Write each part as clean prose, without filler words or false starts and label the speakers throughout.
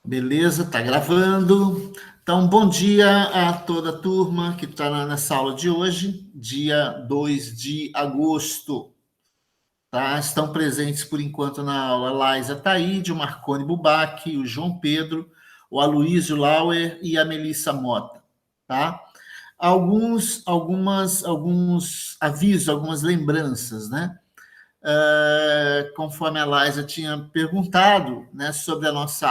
Speaker 1: Beleza, tá gravando. Então, bom dia a toda a turma que está nessa aula de hoje, dia 2 de agosto. Tá? Estão presentes por enquanto na aula Laisa Taíde, o Marcone Bubac, o João Pedro, o Aloysio Lauer e a Melissa Mota. Tá? Alguns avisos, algumas lembranças, né? Conforme a Laisa tinha perguntado, né, sobre a nossa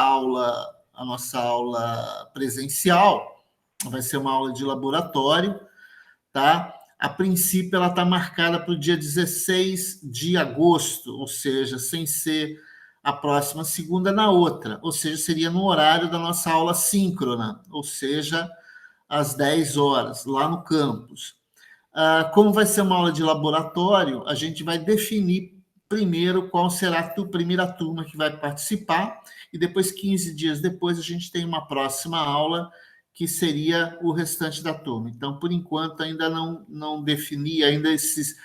Speaker 1: aula presencial, vai ser uma aula de laboratório, tá? A princípio, ela está marcada para o dia 16 de agosto, ou seja, sem ser a próxima segunda, na outra, ou seja, seria no horário da nossa aula síncrona, ou seja, às 10 horas, lá no campus. Como vai ser uma aula de laboratório, a gente vai definir primeiro qual será a primeira turma que vai participar, e depois, 15 dias depois, a gente tem uma próxima aula, que seria o restante da turma. Então, por enquanto, ainda não defini ainda esses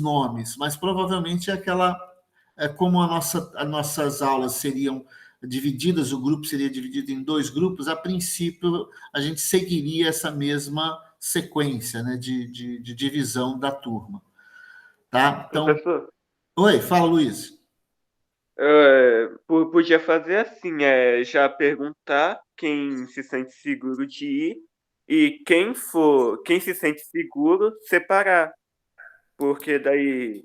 Speaker 1: nomes, mas provavelmente como as nossas aulas seriam divididas, o grupo seria dividido em dois grupos, a princípio a gente seguiria essa mesma sequência, né, de divisão da turma. Tá? Então,
Speaker 2: Professor,
Speaker 1: oi, fala, Luiz.
Speaker 2: podia fazer assim, já perguntar quem se sente seguro de ir e quem se sente seguro, separar, porque daí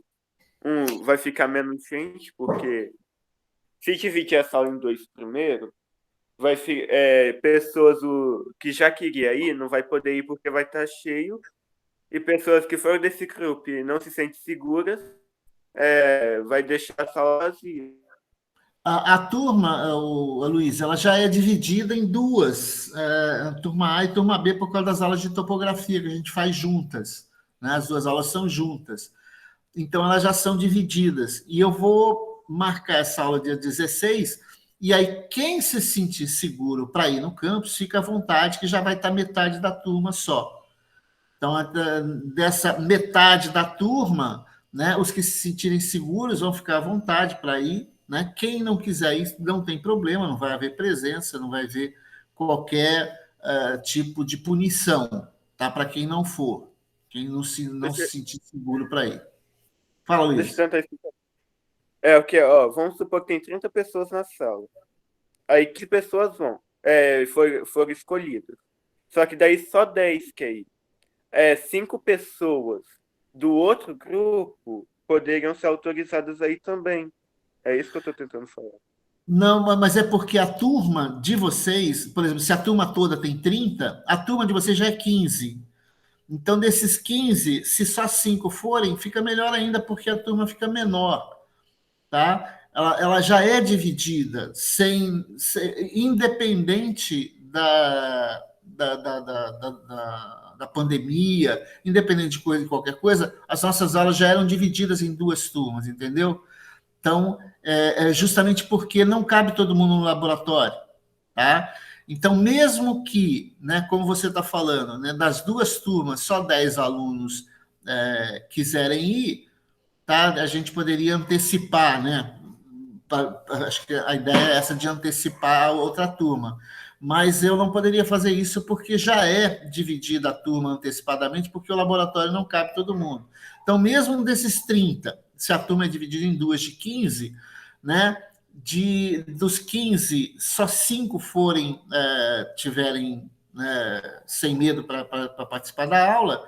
Speaker 2: vai ficar menos gente, porque se dividir essa aula em dois primeiro, pessoas que já queria ir não vai poder ir porque vai estar cheio, e pessoas que foram desse grupo e não se sentem seguras, vai deixar a sala vazia.
Speaker 1: A turma, a Luiz, ela já é dividida em duas, turma A e turma B, por causa das aulas de topografia que a gente faz juntas. Né? As duas aulas são juntas. Então, elas já são divididas. E eu vou marcar essa aula dia 16, e aí quem se sentir seguro para ir no campus, fica à vontade, que já vai estar metade da turma só. Então, dessa metade da turma, né, os que se sentirem seguros vão ficar à vontade para ir. Né? Quem não quiser ir, não tem problema, não vai haver presença, não vai haver qualquer tipo de punição, tá? Para quem não for, quem não se
Speaker 2: Deixa,
Speaker 1: sentir seguro para ir. Fala,
Speaker 2: deixa eu
Speaker 1: Luiz.
Speaker 2: tentar explicar. É o que, ó, vamos supor que tem 30 pessoas na sala. Aí que pessoas vão? Foram escolhidas. Só que daí só 10 quer ir. Cinco pessoas do outro grupo poderiam ser autorizadas aí também. É isso que eu tô tentando falar.
Speaker 1: Não, mas é porque a turma de vocês, por exemplo, se a turma toda tem 30, a turma de vocês já é 15. Então, desses 15, se só 5 forem, fica melhor ainda, porque a turma fica menor, tá? Ela já é dividida, independente da pandemia, independente de qualquer coisa, as nossas aulas já eram divididas em duas turmas, entendeu? Então, justamente porque não cabe todo mundo no laboratório, tá? Então, mesmo que, né, como você está falando, né, das duas turmas, só 10 alunos quiserem ir, tá? A gente poderia antecipar, né? Acho que a ideia é essa de antecipar a outra turma. Mas eu não poderia fazer isso porque já é dividida a turma antecipadamente, porque o laboratório não cabe todo mundo. Então, mesmo desses 30, se a turma é dividida em duas de 15, né? Dos 15, só 5 tiverem sem medo para participar da aula,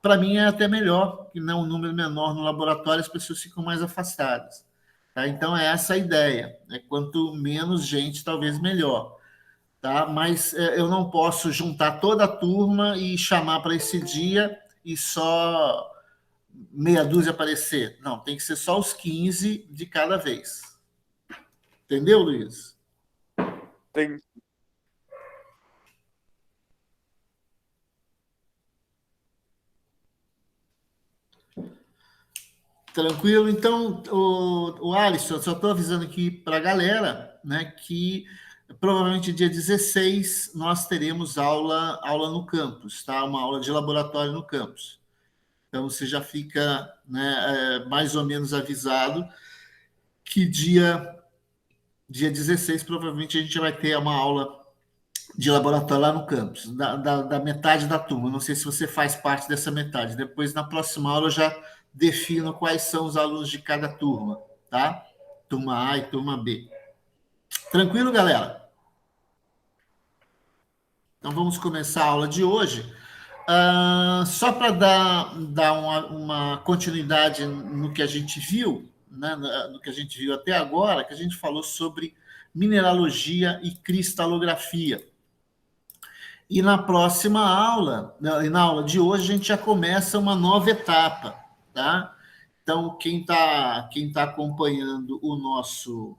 Speaker 1: para mim é até melhor, que não um número menor no laboratório, as pessoas ficam mais afastadas. Tá? Então, é essa a ideia. Né? Quanto menos gente, talvez melhor. Tá? Mas eu não posso juntar toda a turma e chamar para esse dia e só meia dúzia aparecer. Não, tem que ser só os 15 de cada vez. Entendeu, Luiz?
Speaker 2: Tem,
Speaker 1: Tranquilo? Então, o Alisson, eu só estou avisando aqui para a galera, né, que provavelmente dia 16 nós teremos aula no campus, tá? Uma aula de laboratório no campus. Então, você já fica, né, mais ou menos avisado que dia dia 16, provavelmente a gente vai ter uma aula de laboratório lá no campus, da metade da turma. Não sei se você faz parte dessa metade. Depois, na próxima aula, eu já defino quais são os alunos de cada turma, tá? Turma A e turma B. Tranquilo, galera? Então, vamos começar a aula de hoje. Só para dar uma continuidade no que a gente viu, né, no que a gente viu até agora, que a gente falou sobre mineralogia e cristalografia. E na próxima aula, na aula de hoje, a gente já começa uma nova etapa, tá? Então, quem tá acompanhando o nosso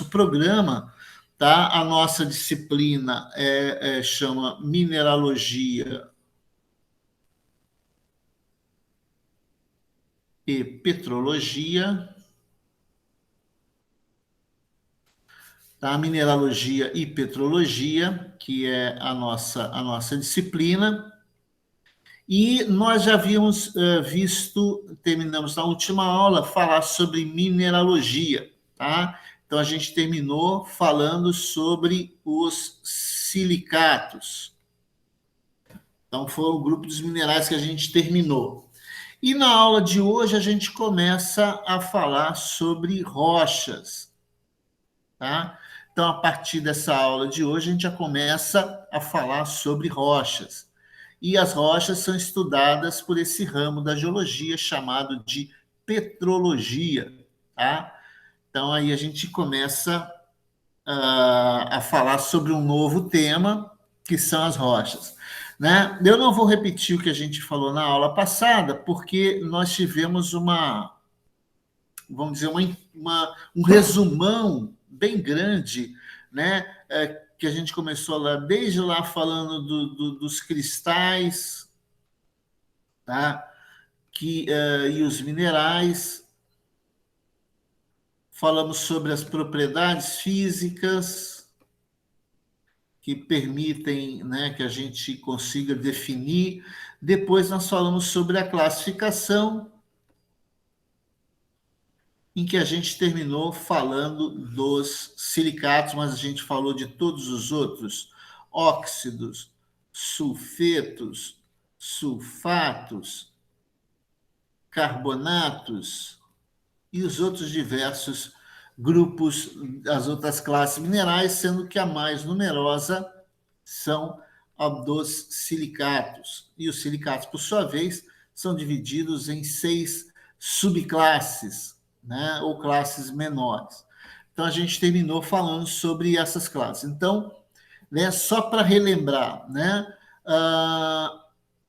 Speaker 1: programa, tá? A nossa disciplina chama Mineralogia e Petrologia, tá? Mineralogia e Petrologia, que é a nossa disciplina. E nós já havíamos terminamos na última aula, falar sobre mineralogia, tá? Então, a gente terminou falando sobre os silicatos. Então, foi o grupo dos minerais que a gente terminou. E na aula de hoje, a gente começa a falar sobre rochas, tá? Então, a partir dessa aula de hoje, a gente já começa a falar sobre rochas. E as rochas são estudadas por esse ramo da geologia chamado de petrologia, tá? Então, aí a gente começa a falar sobre um novo tema, que são as rochas, né? Eu não vou repetir o que a gente falou na aula passada, porque nós tivemos vamos dizer, um resumão bem grande, né? Que a gente começou lá, desde lá falando dos cristais, tá? E os minerais, falamos sobre as propriedades físicas que permitem, né, que a gente consiga definir. Depois nós falamos sobre a classificação, em que a gente terminou falando dos silicatos, mas a gente falou de todos os outros, óxidos, sulfetos, sulfatos, carbonatos e os outros diversos grupos, as outras classes minerais, sendo que a mais numerosa são a dos silicatos. E os silicatos, por sua vez, são divididos em 6 subclasses, né, ou classes menores. Então, a gente terminou falando sobre essas classes. Então, né, só para relembrar, né,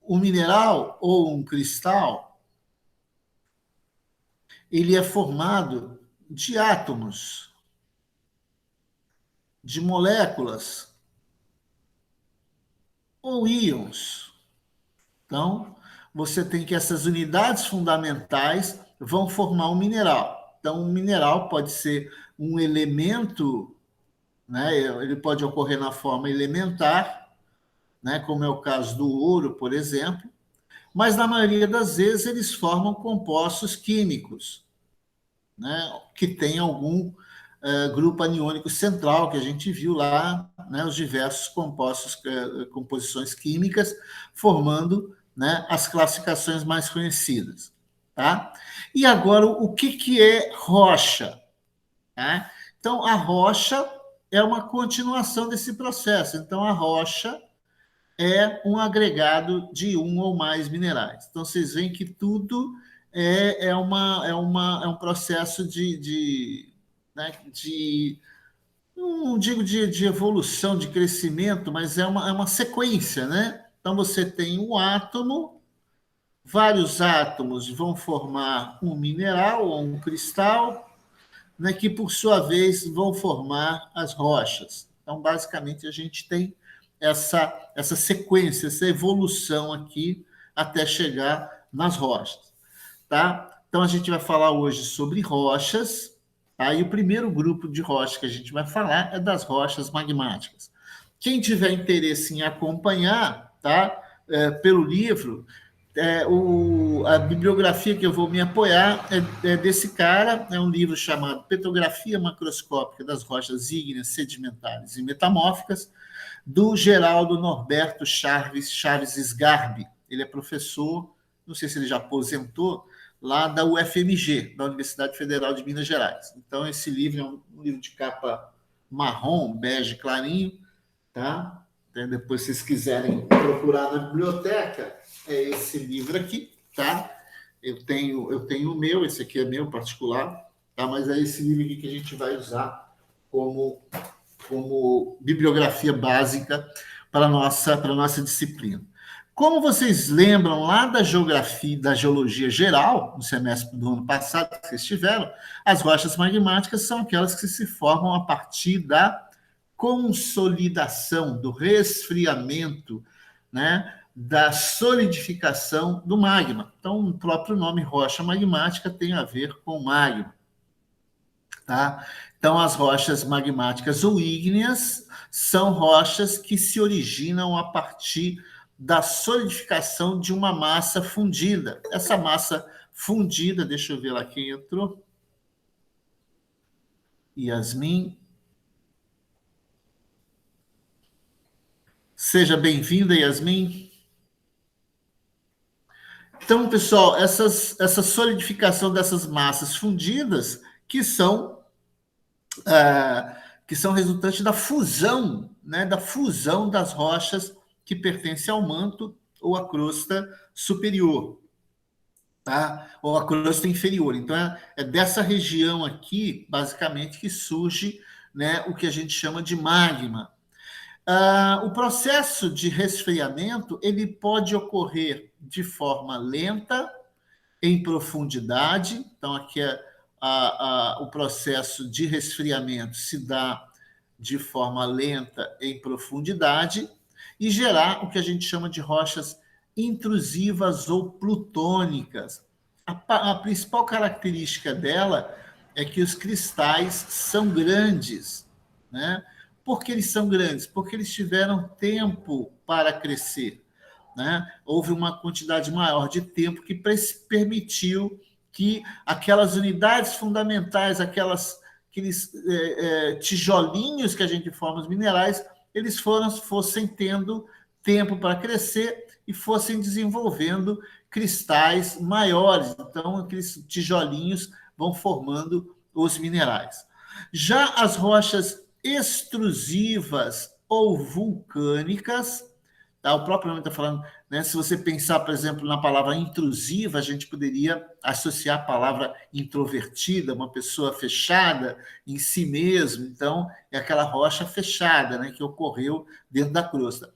Speaker 1: o mineral ou um cristal, ele é formado de átomos, de moléculas ou íons. Então, você tem que essas unidades fundamentais vão formar um mineral. Então, um mineral pode ser um elemento, né? Ele pode ocorrer na forma elementar, né? Como é o caso do ouro, por exemplo, mas na maioria das vezes eles formam compostos químicos, né? Que tem algum grupo aniônico central, que a gente viu lá, né? Os diversos compostos, composições químicas, formando, né, as classificações mais conhecidas. Tá? E agora, o que é rocha? Tá? Então, a rocha é uma continuação desse processo. Então, a rocha é um agregado de um ou mais minerais. Então, vocês veem que tudo é um processo né, não digo de evolução, de crescimento, mas é uma sequência, né? Então, você tem um átomo, vários átomos vão formar um mineral ou um cristal, né, que, por sua vez, vão formar as rochas. Então, basicamente, a gente tem essa sequência, essa evolução aqui até chegar nas rochas. Tá? Então, a gente vai falar hoje sobre rochas. Tá? E o primeiro grupo de rochas que a gente vai falar é das rochas magmáticas. Quem tiver interesse em acompanhar, tá? Pelo livro, A bibliografia que eu vou me apoiar é desse cara, é um livro chamado Petrografia Macroscópica das Rochas Ígneas, Sedimentares e Metamórficas, do Geraldo Norberto Chaves Sgarbi. Ele é professor, não sei se ele já aposentou, lá da UFMG, da Universidade Federal de Minas Gerais. Então, esse livro é um livro de capa marrom, bege clarinho, tá? Depois, se vocês quiserem procurar na biblioteca, é esse livro aqui, tá? Eu tenho o meu, esse aqui é meu particular, tá? Mas é esse livro aqui que a gente vai usar como bibliografia básica para a nossa disciplina. Como vocês lembram lá da geografia, da geologia geral, no semestre do ano passado que vocês tiveram, as rochas magmáticas são aquelas que se formam a partir da consolidação, do resfriamento, né, da solidificação do magma. Então, o próprio nome rocha magmática tem a ver com magma. Tá? Então, as rochas magmáticas ou ígneas são rochas que se originam a partir da solidificação de uma massa fundida. Essa massa fundida, deixa eu ver lá quem entrou. Yasmin. Seja bem-vinda, Yasmin. Então, pessoal, essa solidificação dessas massas fundidas que são resultantes da fusão, né, das rochas que pertencem ao manto ou à crosta superior, tá? Ou à crosta inferior. Então, é dessa região aqui, basicamente, que surge, né, o que a gente chama de magma. O processo de resfriamento ele pode ocorrer de forma lenta, em profundidade. Então, aqui o processo de resfriamento se dá de forma lenta em profundidade e gerar o que a gente chama de rochas intrusivas ou plutônicas. A principal característica dela é que os cristais são grandes, né? Por que eles são grandes? Porque eles tiveram tempo para crescer, né? Houve uma quantidade maior de tempo que permitiu que aquelas unidades fundamentais, aqueles tijolinhos que a gente forma os minerais, eles fossem tendo tempo para crescer e fossem desenvolvendo cristais maiores. Então, aqueles tijolinhos vão formando os minerais. Já as rochas extrusivas ou vulcânicas, tá? O próprio nome está falando, né? Se você pensar, por exemplo, na palavra intrusiva, a gente poderia associar a palavra introvertida, uma pessoa fechada em si mesmo. Então, é aquela rocha fechada, né, que ocorreu dentro da crosta.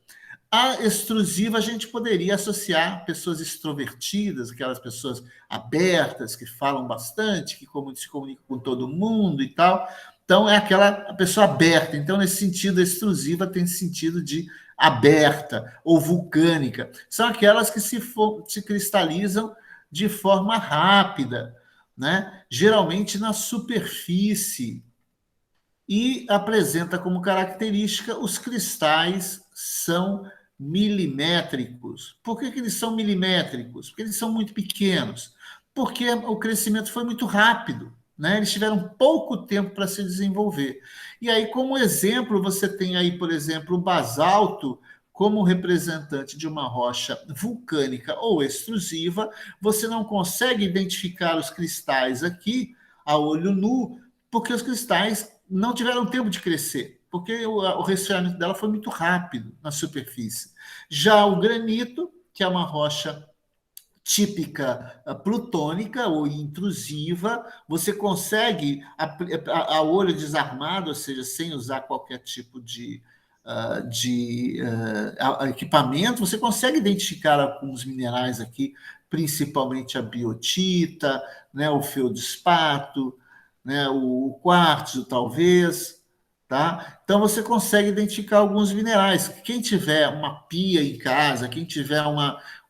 Speaker 1: A extrusiva a gente poderia associar pessoas extrovertidas, aquelas pessoas abertas, que falam bastante, que se comunicam com todo mundo e tal. Então, é a pessoa aberta. Então, nesse sentido, a extrusiva tem sentido de aberta ou vulcânica. São aquelas que se cristalizam de forma rápida, né? Geralmente na superfície, e apresenta como característica os cristais são milimétricos. Por que eles são milimétricos? Porque eles são muito pequenos. Porque o crescimento foi muito rápido, né? Eles tiveram pouco tempo para se desenvolver. E aí, como exemplo, você tem aí, por exemplo, o basalto como representante de uma rocha vulcânica ou extrusiva. Você não consegue identificar os cristais aqui a olho nu, porque os cristais não tiveram tempo de crescer, porque o resfriamento dela foi muito rápido na superfície. Já o granito, que é uma rocha típica plutônica ou intrusiva, você consegue, a olho desarmado, ou seja, sem usar qualquer tipo de equipamento, você consegue identificar alguns minerais aqui, principalmente a biotita, né, o feldspato, né, o quartzo, talvez, tá? Então, você consegue identificar alguns minerais. Quem tiver uma pia em casa, quem tiver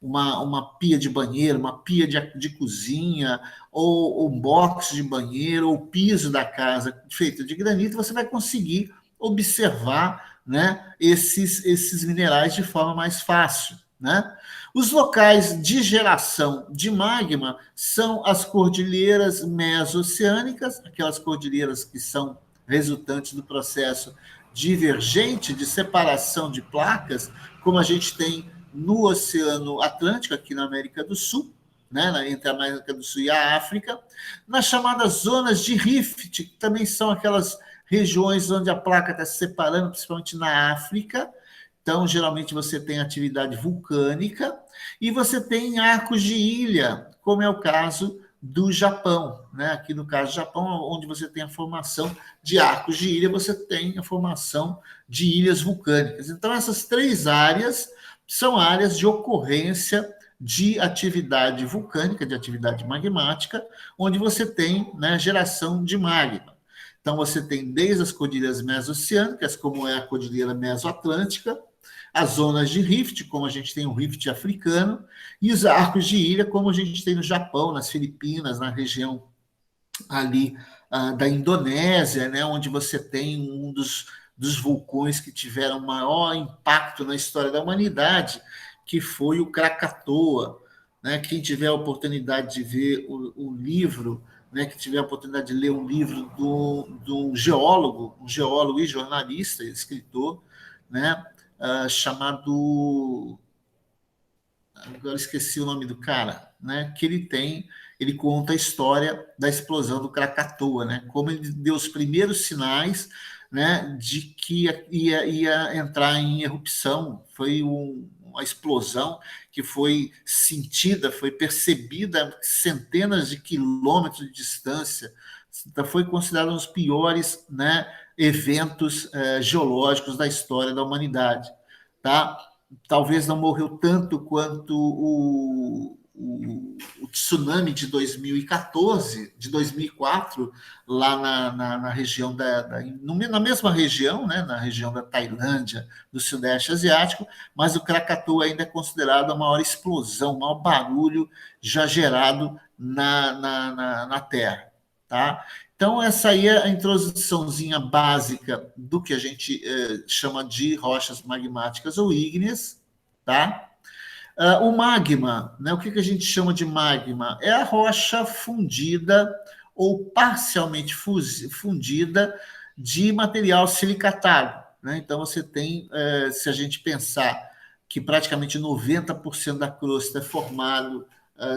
Speaker 1: uma pia de banheiro, uma pia de cozinha, ou um box de banheiro, ou o piso da casa feito de granito, você vai conseguir observar, né, esses minerais de forma mais fácil, né? Os locais de geração de magma são as cordilheiras meso-oceânicas, aquelas cordilheiras que são resultantes do processo divergente de separação de placas, como a gente tem no Oceano Atlântico, aqui na América do Sul, né, entre a América do Sul e a África, nas chamadas zonas de rift, que também são aquelas regiões onde a placa está se separando, principalmente na África. Então, geralmente, você tem atividade vulcânica e você tem arcos de ilha, como é o caso do Japão, né? Aqui no caso do Japão, onde você tem a formação de arcos de ilha, você tem a formação de ilhas vulcânicas. Então, essas três áreas são áreas de ocorrência de atividade vulcânica, de atividade magmática, onde você tem, né, geração de magma. Então, você tem desde as cordilheiras meso-oceânicas, como é a cordilheira meso-atlântica, as zonas de rift, como a gente tem o rift africano, e os arcos de ilha, como a gente tem no Japão, nas Filipinas, na região ali da Indonésia, né, onde você tem um dos vulcões que tiveram maior impacto na história da humanidade, que foi o Krakatoa. Né? Quem tiver a oportunidade de ver o livro, né, que tiver a oportunidade de ler um livro do um geólogo e jornalista, escritor, né, chamado... Agora esqueci o nome do cara, né, que ele conta a história da explosão do Krakatoa, né, como ele deu os primeiros sinais, né, de que ia entrar em erupção. Foi uma explosão que foi sentida, foi percebida a centenas de quilômetros de distância. Então, foi considerado um dos piores, né, eventos geológicos da história da humanidade. Tá? Talvez não morreu tanto quanto o tsunami de 2014, de 2004, lá na região na mesma região, né, na região da Tailândia, do Sudeste Asiático, mas o Krakatoa ainda é considerado a maior explosão, o maior barulho já gerado na Terra. Tá? Então, essa aí é a introduçãozinha básica do que a gente chama de rochas magmáticas ou ígneas. Tá? O magma, né? O que a gente chama de magma? É a rocha fundida ou parcialmente fundida de material silicatado. Né? Então, você tem, se a gente pensar que praticamente 90% da crosta é formado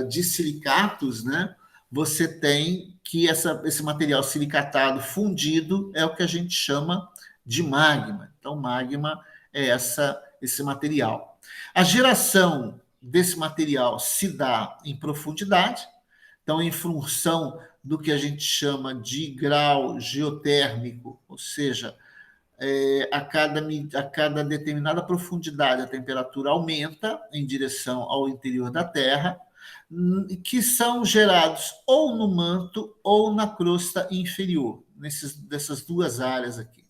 Speaker 1: de silicatos, né? Você tem que esse material silicatado fundido é o que a gente chama de magma. Então, magma é esse material. A geração desse material se dá em profundidade, então, em função do que a gente chama de grau geotérmico, ou seja, a cada determinada profundidade, a temperatura aumenta em direção ao interior da Terra, que são gerados ou no manto ou na crosta inferior, dessas duas áreas aqui.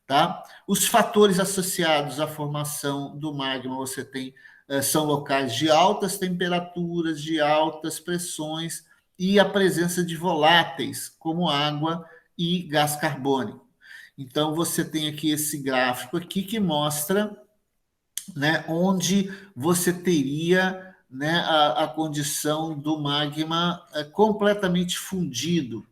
Speaker 1: Tá? Os fatores associados à formação do magma, você tem, são locais de altas temperaturas, de altas pressões e a presença de voláteis, como água e gás carbônico. Então, você tem aqui esse gráfico aqui que mostra, né, onde você teria, né, a condição do magma completamente fundido.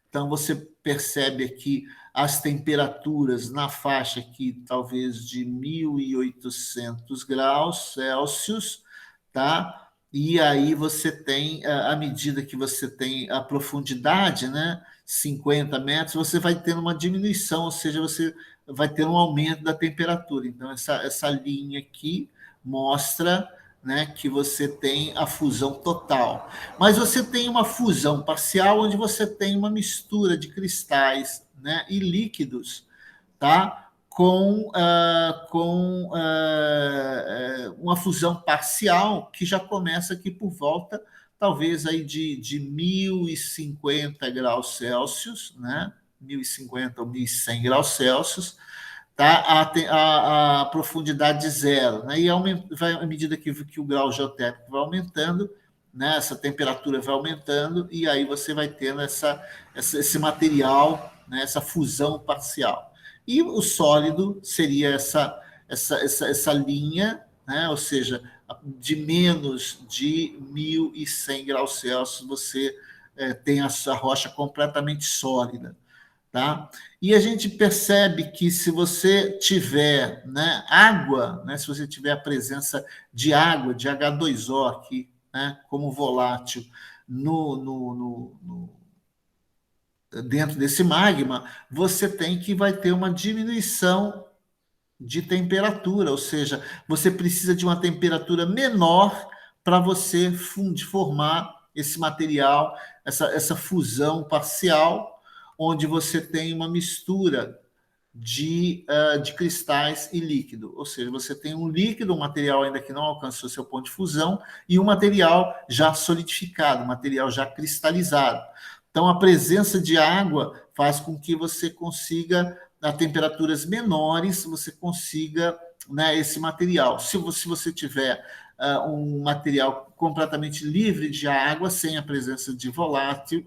Speaker 1: Então, você percebe aqui as temperaturas na faixa aqui, talvez de 1.800 graus Celsius, tá? E aí você tem, à medida que você tem a profundidade, né, 50 metros, você vai tendo uma diminuição, ou seja, você vai ter um aumento da temperatura. Então, essa linha aqui mostra, né, que você tem a fusão total. Mas você tem uma fusão parcial, onde você tem uma mistura de cristais, né, e líquidos, tá? Com uma fusão parcial que já começa aqui por volta, talvez aí de 1.050 graus Celsius, né? 1.050 ou 1.100 graus Celsius, tá? A profundidade zero. Né? E à medida que o grau geotérmico vai aumentando, né? Essa temperatura vai aumentando, e aí você vai tendo esse material, né? Essa fusão parcial. E o sólido seria essa linha, né? Ou seja, de menos de 1.100 graus Celsius, você tem a sua rocha completamente sólida. Tá? E a gente percebe que se você tiver, né, água, né, se você tiver a presença de água, de H2O aqui, né, como volátil dentro desse magma, você vai ter uma diminuição de temperatura, ou seja, você precisa de uma temperatura menor para você formar esse material, essa fusão parcial, onde você tem uma mistura de cristais e líquido. Ou seja, você tem um líquido, um material ainda que não alcançou seu ponto de fusão, e um material já solidificado, um material já cristalizado. Então, a presença de água faz com que você consiga, a temperaturas menores, você consiga, né, esse material. Se você tiver um material completamente livre de água, sem a presença de volátil,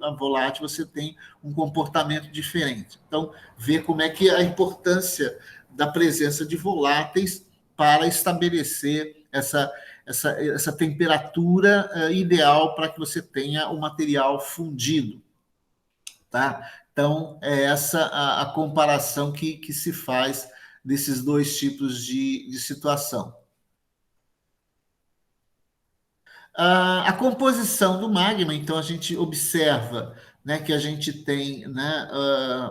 Speaker 1: você tem um comportamento diferente. Então, ver como é que a importância da presença de voláteis para estabelecer essa temperatura ideal para que você tenha o material fundido. Tá? Então, é essa a comparação que se faz desses dois tipos de situação. A composição do magma, então, a gente observa, né, que a gente tem, né,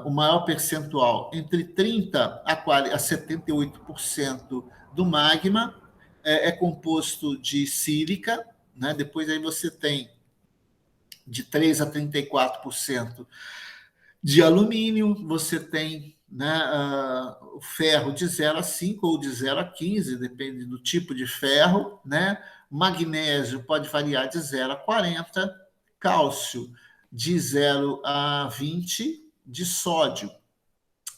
Speaker 1: o maior percentual, entre 30% a 78% do magma é composto de sílica, né, depois aí você tem de 3% a 34% de alumínio, você tem, né, o ferro de 0 a 5 ou de 0 a 15, depende do tipo de ferro, né? Magnésio pode variar de 0 a 40, cálcio de 0 a 20, de sódio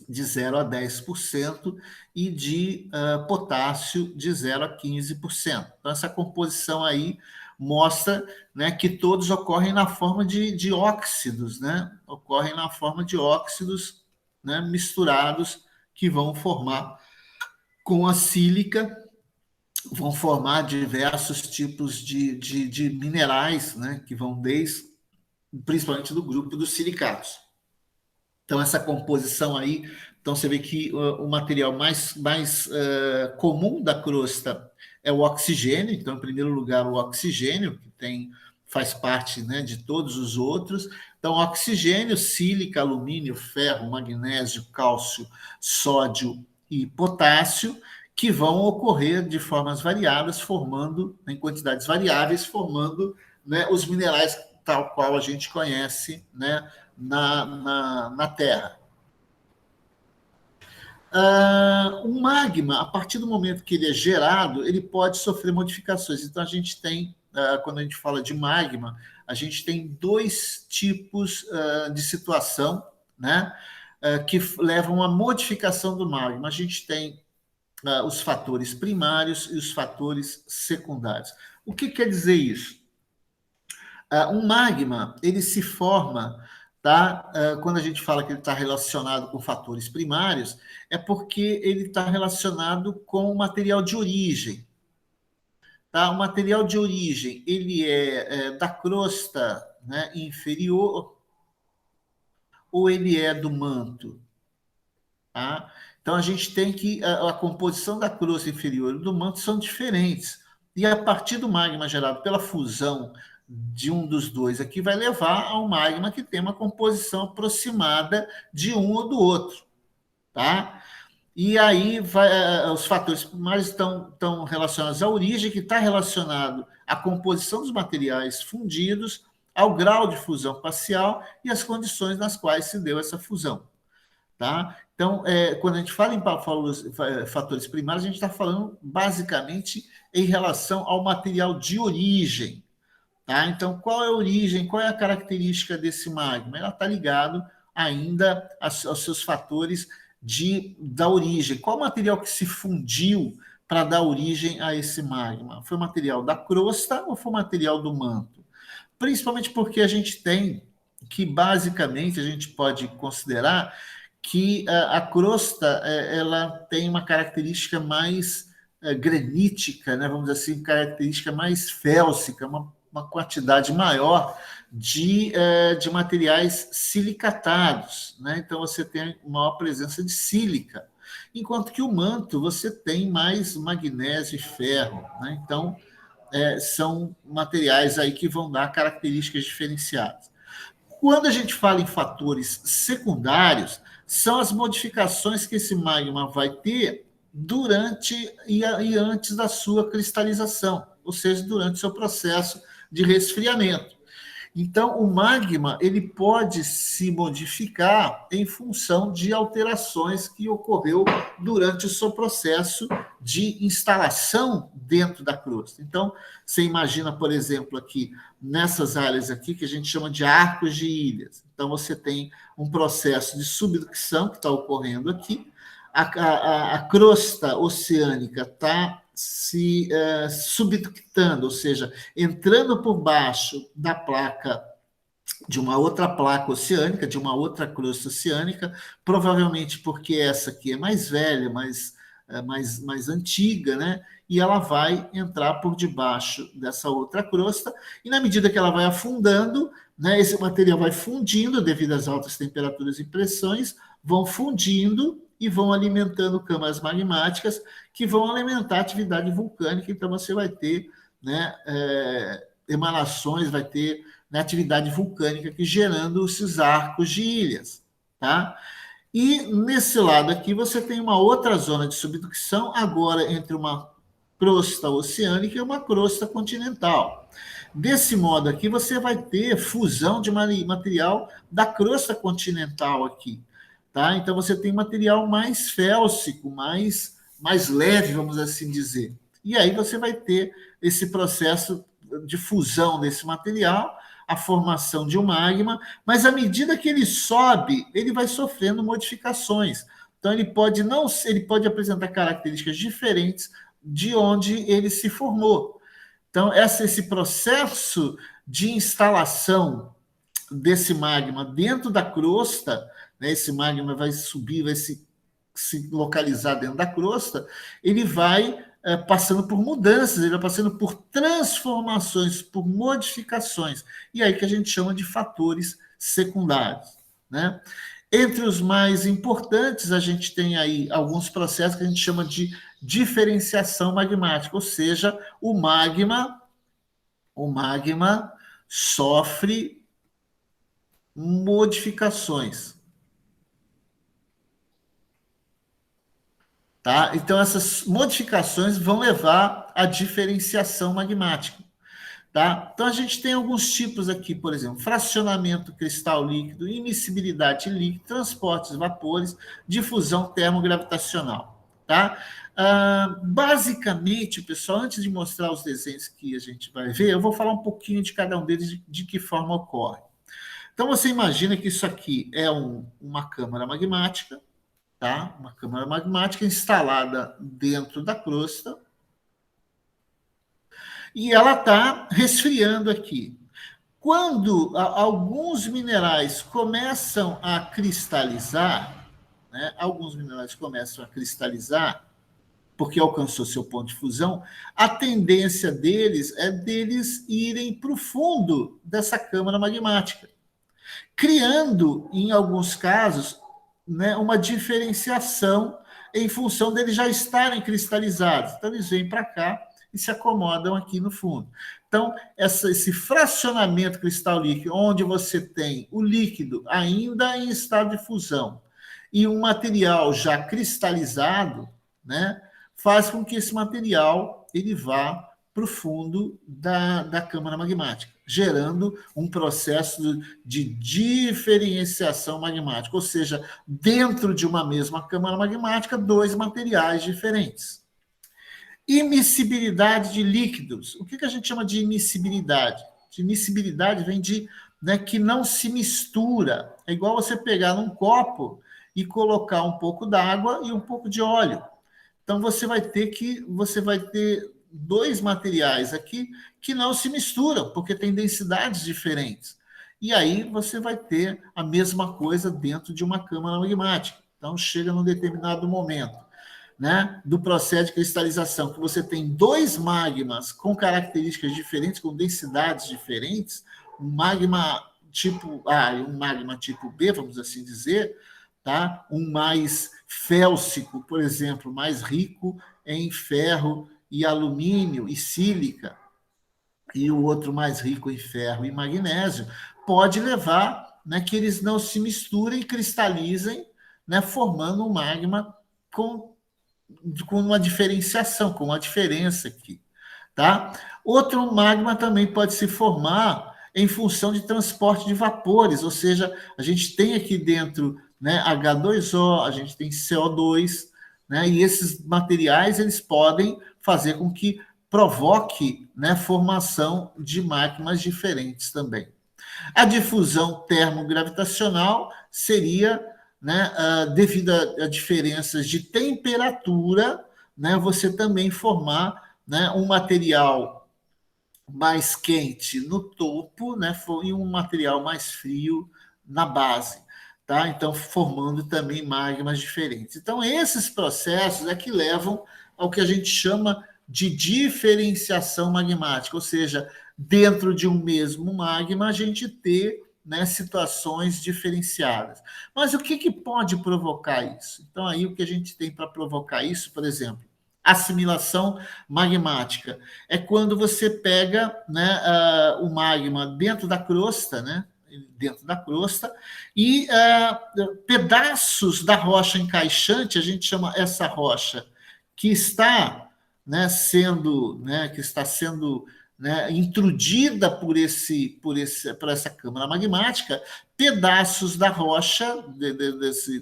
Speaker 1: de 0 a 10% e de potássio de 0 a 15%. Então, essa composição aí mostra, né, que todos ocorrem na forma de óxidos, né? Ocorrem na forma de óxidos, né, misturados, que vão formar com a sílica, vão formar diversos tipos de minerais, né, que vão principalmente do grupo dos silicatos. Então, essa composição aí, então você vê que o material mais comum da crosta é o oxigênio. Então, em primeiro lugar, o oxigênio, que faz parte, né, de todos os outros. Então, oxigênio, sílica, alumínio, ferro, magnésio, cálcio, sódio e potássio, que vão ocorrer de formas variadas, em quantidades variáveis, formando, né, os minerais tal qual a gente conhece, né, na Terra. O magma, a partir do momento que ele é gerado, ele pode sofrer modificações. Então, a gente tem, quando a gente fala de magma, a gente tem dois tipos de situação, né, que levam à modificação do magma. A gente tem os fatores primários e os fatores secundários. O que quer dizer isso? Um magma, ele se forma, tá? Quando a gente fala que ele está relacionado com fatores primários, é porque ele está relacionado com o material de origem. Tá? O material de origem, ele é da crosta, né, inferior, ou ele é do manto? Tá? Então, a gente tem que... A composição da crosta inferior e do manto são diferentes. E a partir do magma gerado pela fusão de um dos dois aqui, vai levar a um magma que tem uma composição aproximada de um ou do outro. Tá? E aí os fatores primários estão relacionados à origem, que está relacionado à composição dos materiais fundidos, ao grau de fusão parcial e às condições nas quais se deu essa fusão. Tá? Então, quando a gente fala em fatores primários, a gente está falando basicamente em relação ao material de origem. Tá? Então, qual é a origem, qual é a característica desse magma? Ela está ligado ainda aos seus fatores da origem. Qual o material que se fundiu para dar origem a esse magma? Foi o material da crosta ou foi o material do manto? Principalmente porque a gente tem que, basicamente, a gente pode considerar que a crosta ela tem uma característica mais granítica, né, vamos dizer assim, característica mais félsica, uma quantidade maior de materiais silicatados, né? Então você tem maior presença de sílica, enquanto que o manto você tem mais magnésio e ferro, né? Então são materiais aí que vão dar características diferenciadas. Quando a gente fala em fatores secundários, são as modificações que esse magma vai ter durante e antes da sua cristalização, ou seja, durante o seu processo de resfriamento. Então, o magma ele pode se modificar em função de alterações que ocorreu durante o seu processo de instalação dentro da crosta. Então, você imagina, por exemplo, aqui nessas áreas aqui que a gente chama de arcos de ilhas. Então, você tem um processo de subducção que está ocorrendo aqui. A crosta oceânica está se subductando, ou seja, entrando por baixo da placa, de uma outra placa oceânica, de uma outra crosta oceânica, provavelmente porque essa aqui é mais velha, mais antiga, né? E ela vai entrar por debaixo dessa outra crosta, e na medida que ela vai afundando, né, esse material vai fundindo devido às altas temperaturas e pressões, vão fundindo e vão alimentando câmaras magmáticas que vão alimentar a atividade vulcânica. Então, você vai ter, né, emanações, vai ter, né, atividade vulcânica aqui gerando esses arcos de ilhas. Tá? E nesse lado aqui você tem uma outra zona de subducção, agora entre uma crosta oceânica e uma crosta continental. Desse modo aqui, você vai ter fusão de material da crosta continental aqui. Tá? Então, você tem material mais félsico, mais leve, vamos assim dizer. E aí você vai ter esse processo de fusão desse material, a formação de um magma, mas à medida que ele sobe, ele vai sofrendo modificações. Então, ele pode apresentar características diferentes de onde ele se formou. Então, esse processo de instalação desse magma dentro da crosta, né, esse magma vai subir, vai se localizar dentro da crosta, ele vai passando por mudanças, ele vai passando por transformações, por modificações, e aí que a gente chama de fatores secundários. Né? Entre os mais importantes, a gente tem aí alguns processos que a gente chama de diferenciação magmática, ou seja, o magma sofre modificações. Tá? Então, essas modificações vão levar à diferenciação magmática. Tá? Então, a gente tem alguns tipos aqui, por exemplo, fracionamento cristal líquido, immiscibilidade líquida, transportes vapores, difusão termogravitacional. Tá? Basicamente, pessoal, antes de mostrar os desenhos que a gente vai ver, eu vou falar um pouquinho de cada um deles, de que forma ocorre. Então, você imagina que isso aqui é uma câmara magmática, tá? Uma câmara magmática instalada dentro da crosta, e ela está resfriando aqui. Quando alguns minerais começam a cristalizar, né? Alguns minerais começam a cristalizar, porque alcançou seu ponto de fusão, a tendência deles é deles irem para o fundo dessa câmara magmática, criando, em alguns casos, né, uma diferenciação em função deles já estarem cristalizados. Então, eles vêm para cá e se acomodam aqui no fundo. Então, esse fracionamento cristal líquido, onde você tem o líquido ainda em estado de fusão e um material já cristalizado, né, faz com que esse material ele vá para o fundo da câmara magmática, gerando um processo de diferenciação magmática, ou seja, dentro de uma mesma câmara magmática, dois materiais diferentes. Imiscibilidade de líquidos. O que a gente chama de imiscibilidade? De imiscibilidade vem de, né, que não se mistura. É igual você pegar num copo e colocar um pouco d'água e um pouco de óleo. Então, você vai ter dois materiais aqui que não se misturam, porque tem densidades diferentes. E aí você vai ter a mesma coisa dentro de uma câmara magmática. Então, chega num determinado momento. né, do processo de cristalização, que você tem dois magmas com características diferentes, com densidades diferentes, um magma tipo A e um magma tipo B, vamos assim dizer, tá? Um mais félsico, por exemplo, mais rico em ferro e alumínio e sílica, e o outro mais rico em ferro e magnésio, pode levar, né, que eles não se misturem e cristalizem, né, formando um magma com uma diferenciação, com uma diferença aqui. Tá? Outro magma também pode se formar em função de transporte de vapores, ou seja, a gente tem aqui dentro, né, H2O, a gente tem CO2, né, e esses materiais eles podem fazer com que provoque, né, formação de magmas diferentes também. A difusão termogravitacional seria, né, devido a diferenças de temperatura, né, você também formar, né, um material mais quente no topo, né, e um material mais frio na base, tá? Então, formando também magmas diferentes. Então, esses processos é que levam ao que a gente chama de diferenciação magmática, ou seja, dentro de um mesmo magma, a gente ter, né, situações diferenciadas. Mas o que pode provocar isso? Então, aí o que a gente tem para provocar isso, por exemplo, assimilação magmática. É quando você pega, né, o magma dentro da crosta, né, e pedaços da rocha encaixante, a gente chama essa rocha que está, né, sendo né, intrudida por essa câmara magmática, pedaços da rocha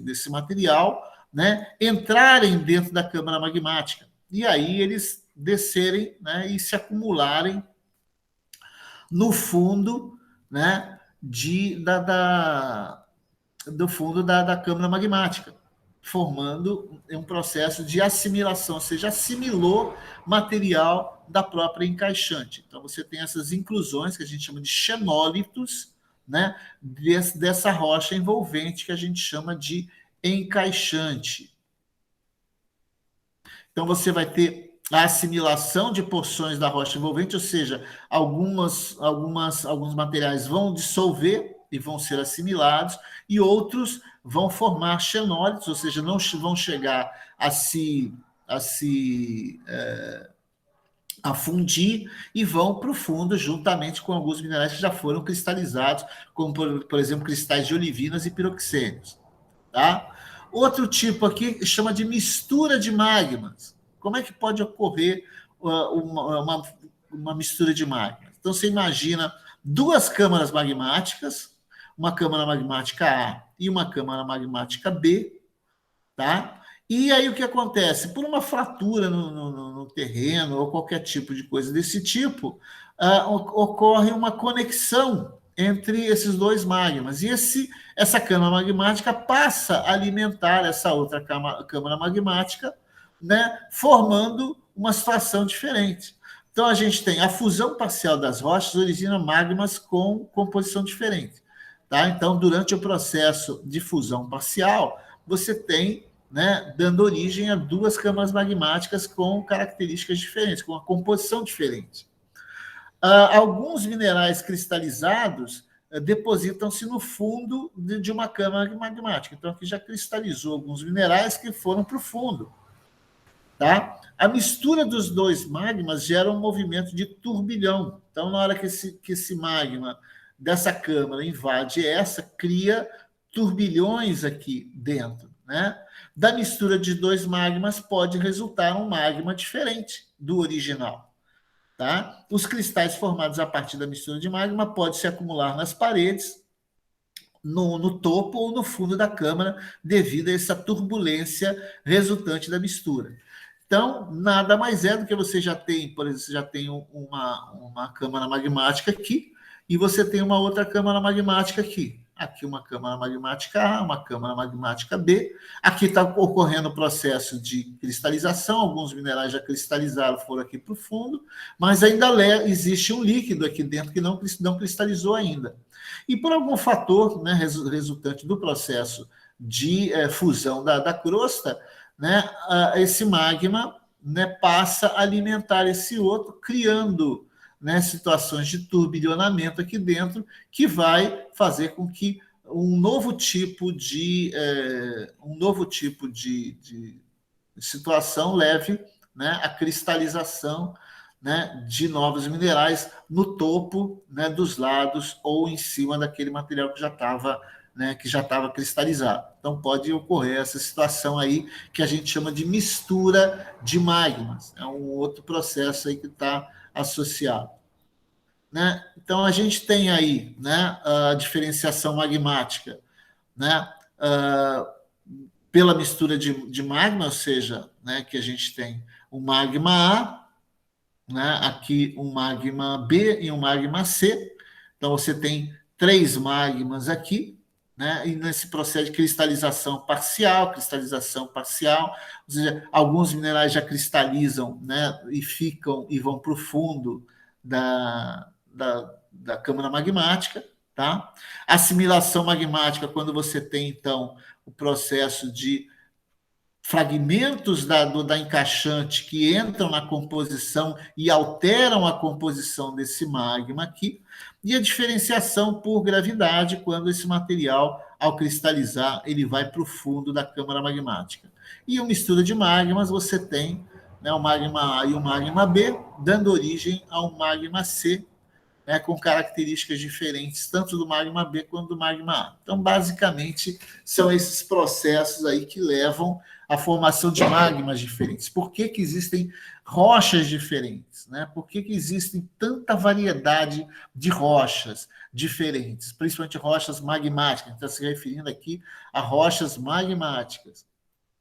Speaker 1: desse material, né, entrarem dentro da câmara magmática e aí eles descerem, né, e se acumularem no fundo, né, do fundo da câmara magmática, formando um processo de assimilação, ou seja, assimilou material da própria encaixante. Então, você tem essas inclusões, que a gente chama de xenólitos, né, dessa rocha envolvente, que a gente chama de encaixante. Então, você vai ter a assimilação de porções da rocha envolvente, ou seja, alguns materiais vão dissolver e vão ser assimilados, e outros vão formar xenólitos, ou seja, não vão chegar a fundir e vão para o fundo juntamente com alguns minerais que já foram cristalizados, como, por exemplo, cristais de olivinas e piroxênios. Tá? Outro tipo aqui chama de mistura de magmas. Como é que pode ocorrer uma mistura de magmas? Então, você imagina duas câmaras magmáticas, uma câmara magmática A e uma câmara magmática B, tá? E aí o que acontece? Por uma fratura no terreno ou qualquer tipo de coisa desse tipo, ocorre uma conexão entre esses dois magmas. E essa câmara magmática passa a alimentar essa outra câmara magmática, né, formando uma situação diferente. Então, a gente tem a fusão parcial das rochas origina magmas com composição diferente. Tá? Então, durante o processo de fusão parcial, você tem, né, dando origem a duas câmaras magmáticas com características diferentes, com uma composição diferente. Alguns minerais cristalizados depositam-se no fundo de uma câmara magmática. Então, aqui já cristalizou alguns minerais que foram para o fundo. Tá? A mistura dos dois magmas gera um movimento de turbilhão. Então, na hora que esse magma dessa câmara invade essa, cria turbilhões aqui dentro. Né? Da mistura de dois magmas pode resultar um magma diferente do original. Tá? Os cristais formados a partir da mistura de magma podem se acumular nas paredes, no topo ou no fundo da câmara, devido a essa turbulência resultante da mistura. Então, nada mais é do que você já tem, por exemplo, você já tem uma câmara magmática aqui, e você tem uma outra câmara magmática aqui. Aqui uma câmara magmática A, uma câmara magmática B. Aqui está ocorrendo o processo de cristalização, alguns minerais já cristalizaram, foram aqui para o fundo, mas ainda existe um líquido aqui dentro que não cristalizou ainda. E por algum fator, né, resultante do processo de fusão da crosta, né, esse magma, né, passa a alimentar esse outro, criando, né, situações de turbilhonamento aqui dentro, que vai fazer com que um novo tipo de situação leve, né, à cristalização, né, de novos minerais no topo, né, dos lados ou em cima daquele material que já estava cristalizado. Então pode ocorrer essa situação aí que a gente chama de mistura de magmas. É um outro processo aí que está associado. Né? Então a gente tem aí, né, a diferenciação magmática, né, pela mistura de magma, ou seja, né, que a gente tem um magma A, né, aqui um magma B e um magma C. Então você tem 3 magmas aqui, né, e nesse processo de cristalização parcial, ou seja, alguns minerais já cristalizam, né, e ficam e vão para o fundo da câmara magmática, tá? Assimilação magmática, quando você tem, então, o processo de fragmentos da encaixante que entram na composição e alteram a composição desse magma aqui, e a diferenciação por gravidade, quando esse material, ao cristalizar, ele vai para o fundo da câmara magmática. E uma mistura de magmas, você tem, né, o magma A e o magma B, dando origem ao magma C, né, com características diferentes, tanto do magma B quanto do magma A. Então, basicamente, são esses processos aí que levam à formação de magmas diferentes. Por que existem rochas diferentes? Né? Por que existem tanta variedade de rochas diferentes, principalmente rochas magmáticas? A gente está se referindo aqui a rochas magmáticas.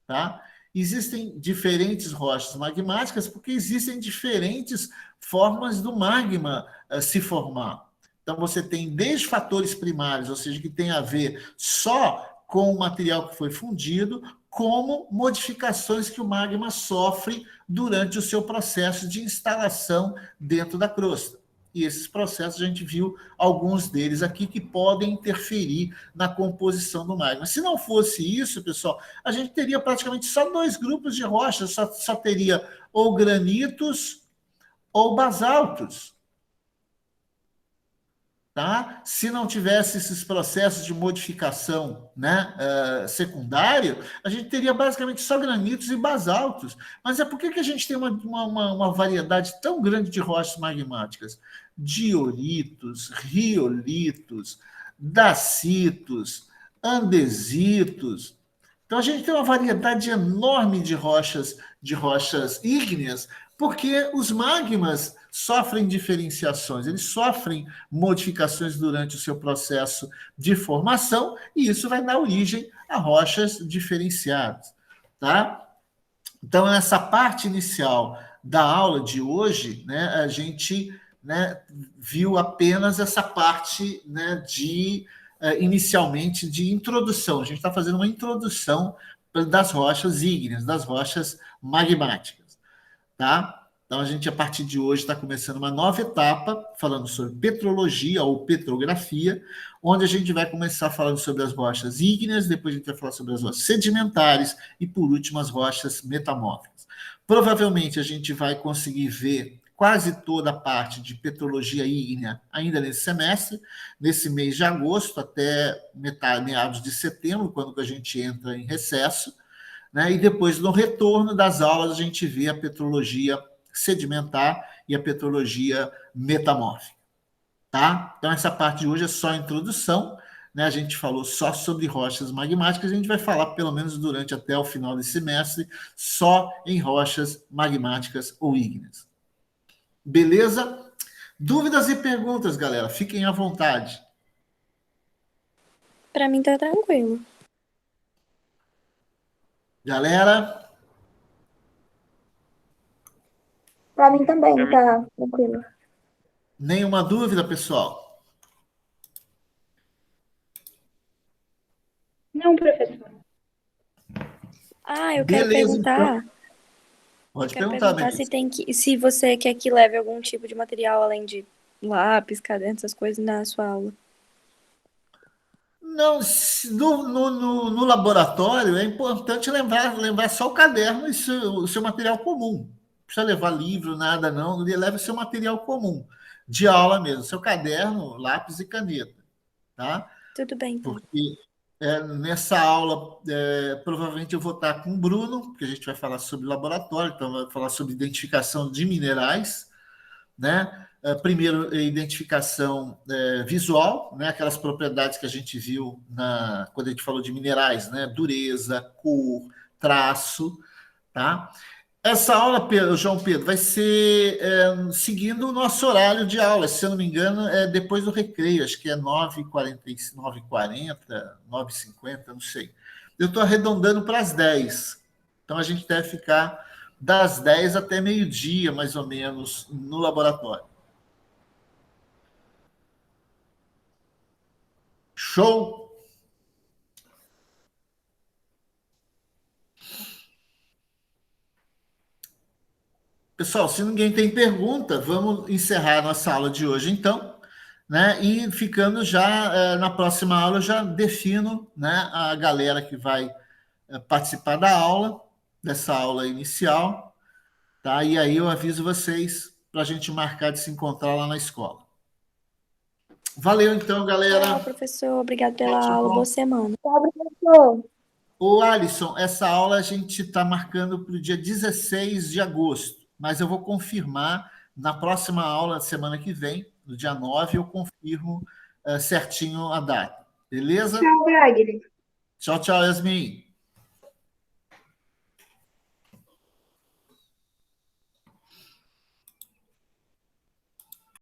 Speaker 1: Tá? Existem diferentes rochas magmáticas porque existem diferentes formas do magma se formar. Então, você tem desde fatores primários, ou seja, que tem a ver só com o material que foi fundido, como modificações que o magma sofre durante o seu processo de instalação dentro da crosta. E esses processos, a gente viu alguns deles aqui que podem interferir na composição do magma. Se não fosse isso, pessoal, a gente teria praticamente só 2 grupos de rochas, só teria ou granitos ou basaltos. Tá? Se não tivesse esses processos de modificação, né, secundário, a gente teria basicamente só granitos e basaltos. Mas por que a gente tem uma variedade tão grande de rochas magmáticas? Dioritos, riolitos, dacitos, andesitos. Então a gente tem uma variedade enorme de rochas ígneas, porque os magmas sofrem diferenciações, eles sofrem modificações durante o seu processo de formação, e isso vai dar origem a rochas diferenciadas. Tá? Então, nessa parte inicial da aula de hoje, né, a gente, né, viu apenas essa parte, né, inicialmente de introdução. A gente está fazendo uma introdução das rochas ígneas, das rochas magmáticas. Tá? Então, a gente, a partir de hoje, está começando uma nova etapa, falando sobre petrologia ou petrografia, onde a gente vai começar falando sobre as rochas ígneas, depois a gente vai falar sobre as rochas sedimentares e, por último, as rochas metamórficas. Provavelmente, a gente vai conseguir ver quase toda a parte de petrologia ígnea ainda nesse semestre, nesse mês de agosto até meados de setembro, quando a gente entra em recesso, né? E depois, no retorno das aulas, a gente vê a petrologia sedimentar e a petrologia metamórfica. Tá? Então, essa parte de hoje é só a introdução. Né? A gente falou só sobre rochas magmáticas, a gente vai falar, pelo menos durante até o final desse semestre, só em rochas magmáticas ou ígneas. Beleza? Dúvidas e perguntas, galera? Fiquem à vontade.
Speaker 3: Para mim tá tranquilo.
Speaker 1: Galera?
Speaker 4: Para mim também, tá tranquilo.
Speaker 1: Nenhuma dúvida, pessoal?
Speaker 4: Não, professor.
Speaker 3: Ah, eu
Speaker 1: Beleza,
Speaker 3: quero perguntar.
Speaker 1: Então. Pode
Speaker 3: Quero
Speaker 1: perguntar,
Speaker 3: perguntar se você quer que leve algum tipo de material além de lápis, caderno, essas coisas na sua aula.
Speaker 1: Não, no laboratório é importante lembrar só o caderno e o seu material comum. Não precisa levar livro, nada, não. Leva o seu material comum, de aula mesmo, seu caderno, lápis e caneta. Tá?
Speaker 3: Tudo bem, então.
Speaker 1: Porque nessa aula, provavelmente eu vou estar com o Bruno, porque a gente vai falar sobre laboratório, então vai falar sobre identificação de minerais, né? Primeiro, identificação visual, né? Aquelas propriedades que a gente viu quando a gente falou de minerais, né? Dureza, cor, traço, tá? Essa aula, João Pedro, vai ser seguindo o nosso horário de aula, se eu não me engano, é depois do recreio, acho que é 9h40, 9h50, não sei. Eu estou arredondando para as 10, então a gente deve ficar das 10 até meio-dia, mais ou menos, no laboratório. Show? Pessoal, se ninguém tem pergunta, vamos encerrar a nossa aula de hoje, então, né? E ficando já na próxima aula, eu já defino, né, a galera que vai participar da aula, dessa aula inicial, tá? E aí eu aviso vocês para a gente marcar de se encontrar lá na escola. Valeu, então, galera.
Speaker 3: Tchau, professor. Obrigado pela aula. Boa semana.
Speaker 4: Tchau, professor.
Speaker 1: Ô, Alisson, essa aula a gente está marcando para o dia 16 de agosto, mas eu vou confirmar na próxima aula, semana que vem, no dia 9, eu confirmo certinho a data. Beleza?
Speaker 4: Tchau, Wagner.
Speaker 1: Tchau, tchau, Yasmin.